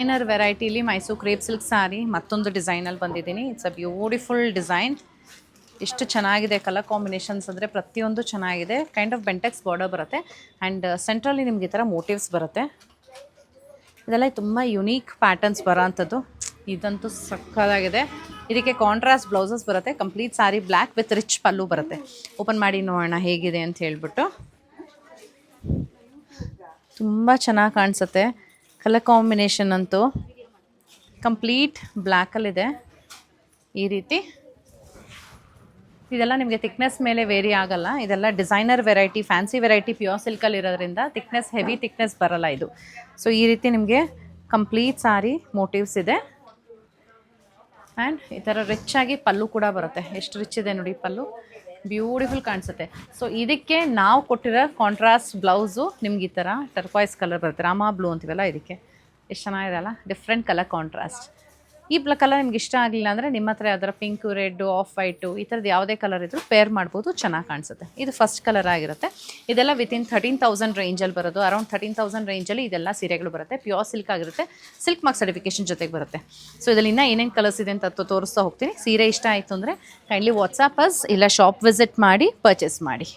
Designer ವೆರೈಟಿಲಿ Mysore crepe silk sari ಮತ್ತೊಂದು ಡಿಸೈನಲ್ಲಿ ಬಂದಿದ್ದೀನಿ. It's a beautiful design. ಎಷ್ಟು ಚೆನ್ನಾಗಿದೆ ಕಲರ್ ಕಾಂಬಿನೇಷನ್ಸ್ ಅಂದರೆ ಪ್ರತಿಯೊಂದು ಚೆನ್ನಾಗಿದೆ. ಕೈಂಡ್ ಆಫ್ ಬೆಂಟೆಕ್ಸ್ ಬಾರ್ಡರ್ ಬರುತ್ತೆ ಆ್ಯಂಡ್ ಸೆಂಟ್ರಲ್ಲಿ ನಿಮ್ಗೆ ಈ ಥರ ಮೋಟಿವ್ಸ್ ಬರುತ್ತೆ. ಇದೆಲ್ಲ ತುಂಬ ಯುನೀಕ್ ಪ್ಯಾಟರ್ನ್ಸ್ ಬರೋ ಅಂಥದ್ದು. ಇದಂತೂ ಸಕ್ಕತ್ತಾಗಿದೆ. ಇದಕ್ಕೆ ಕಾಂಟ್ರಾಸ್ಟ್ ಬ್ಲೌಸಸ್ ಬರುತ್ತೆ. Complete sari black with rich pallu ಬರುತ್ತೆ. ಓಪನ್ ಮಾಡಿ ನೋಡೋಣ ಹೇಗಿದೆ ಅಂತ ಹೇಳ್ಬಿಟ್ಟು. ತುಂಬ ಚೆನ್ನಾಗಿ ಕಾಣಿಸುತ್ತೆ. ಕಲರ್ ಕಾಂಬಿನೇಷನ್ ಅಂತೂ ಕಂಪ್ಲೀಟ್ ಬ್ಲ್ಯಾಕಲ್ಲಿದೆ ಈ ರೀತಿ. ಇದೆಲ್ಲ ನಿಮಗೆ ಥಿಕ್ನೆಸ್ ಮೇಲೆ ವೇರಿ ಆಗಲ್ಲ. ಇದೆಲ್ಲ designer variety, fancy variety, pure ಸಿಲ್ಕಲ್ಲಿ ಇರೋದ್ರಿಂದ ಥಿಕ್ನೆಸ್, ಹೆವಿ ಥಿಕ್ನೆಸ್ ಬರಲ್ಲ ಇದು. ಸೊ ಈ ರೀತಿ ನಿಮಗೆ ಕಂಪ್ಲೀಟ್ ಸಾರಿ ಮೋಟಿವ್ಸ್ ಇದೆ ಆ್ಯಂಡ್ ಈ ಥರ ರಿಚ್ ಆಗಿ ಪಲ್ಲು ಕೂಡ ಬರುತ್ತೆ. ಎಷ್ಟು ರಿಚ್ ಇದೆ ನೋಡಿ ಪಲ್ಲು, ಬ್ಯೂಟಿಫುಲ್ ಕಾಣಿಸುತ್ತೆ. ಸೊ ಇದಕ್ಕೆ ನಾವು ಕೊಟ್ಟಿರೋ ಕಾಂಟ್ರಾಸ್ಟ್ ಬ್ಲೌಸು ನಿಮ್ಗೆ ಈ ಥರ ಟರ್ಕ್ವಾಯ್ಸ್ ಕಲರ್ ಬರುತ್ತೆ. ರಾಮಾ ಬ್ಲೂ ಅಂತೀವಲ್ಲ, ಇದಕ್ಕೆ ಎಷ್ಟು ಚೆನ್ನಾಗಿದೆ ಅಲ್ಲ, ಡಿಫ್ರೆಂಟ್ ಕಲರ್ ಕಾಂಟ್ರಾಸ್ಟ್. ಈ ಕಲರ್ ನಿಮ್ಗೆ ಇಷ್ಟ ಆಗಲಿಲ್ಲ ಅಂದರೆ ನಿಮ್ಮ ಹತ್ರ ಯಾವ್ದಾರ ಪಿಂಕು, ರೆಡ್ಡು, ಆಫ್ ವೈಟು ಈ ಥರದ್ದು ಯಾವುದೇ ಕಲರ್ ಇದ್ದರೂ ಪೇರ್ ಮಾಡ್ಬೋದು, ಚೆನ್ನಾಗಿ ಕಾಣಿಸುತ್ತೆ. ಇದು ಫಸ್ಟ್ ಕಲರ್ ಆಗಿರುತ್ತೆ. ಇದೆಲ್ಲ ವಿತಿನ್ 13,000 ರೇಂಜಲ್ಲಿ ಬರೋದು. ಅರೌಂಡ್ 13,000 ರೇಂಜಲ್ಲಿ ಇದೆಲ್ಲ ಸೀರೆಗಳು ಬರುತ್ತೆ. ಪ್ಯೂರ್ ಸಿಲ್ಕ್ ಆಗಿರುತ್ತೆ. ಸಿಲ್ಕ್ ಮಾರ್ಕ್ ಸರ್ಟಿಫಿಕೇಷನ್ ಜೊತೆಗೆ ಬರುತ್ತೆ. ಸೊ ಇದರಲ್ಲಿ ಇನ್ನೂ ಏನೇನು ಕಲರ್ಸ್ ಇದೆ ಅಂತ ತೋರಿಸ್ತಾ ಹೋಗ್ತೀನಿ. ಸೀರೆ ಇಷ್ಟ ಆಯಿತು ಅಂದರೆ ಕೈಂಡ್ಲಿ ವಾಟ್ಸಾಪ್ ಅಸ್ ಇಲ್ಲ ಶಾಪ್ ವಿಸಿಟ್ ಮಾಡಿ ಪರ್ಚೇಸ್ ಮಾಡಿ.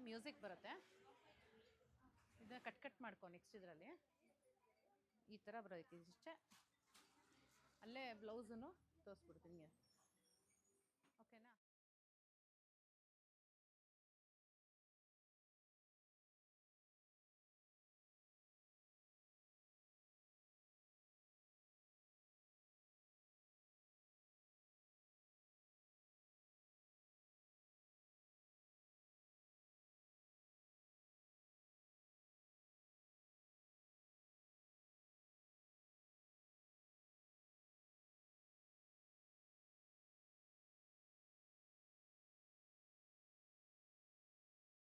ಮ್ಯೂಸಿಕ್ ಬರುತ್ತೆ, ಇದನ್ನ ಕಟ್ ಮಾಡ್ಕೊ. ನೆಕ್ಸ್ಟ್ ಇದರಲ್ಲಿ ಈ ಥರ ಬರೋದಕ್ಕೆ ಇಷ್ಟೇ. ಅಲ್ಲೇ ಬ್ಲೌಸನ್ನು ತೋರಿಸ್ಬಿಡ್ತೀನಿ.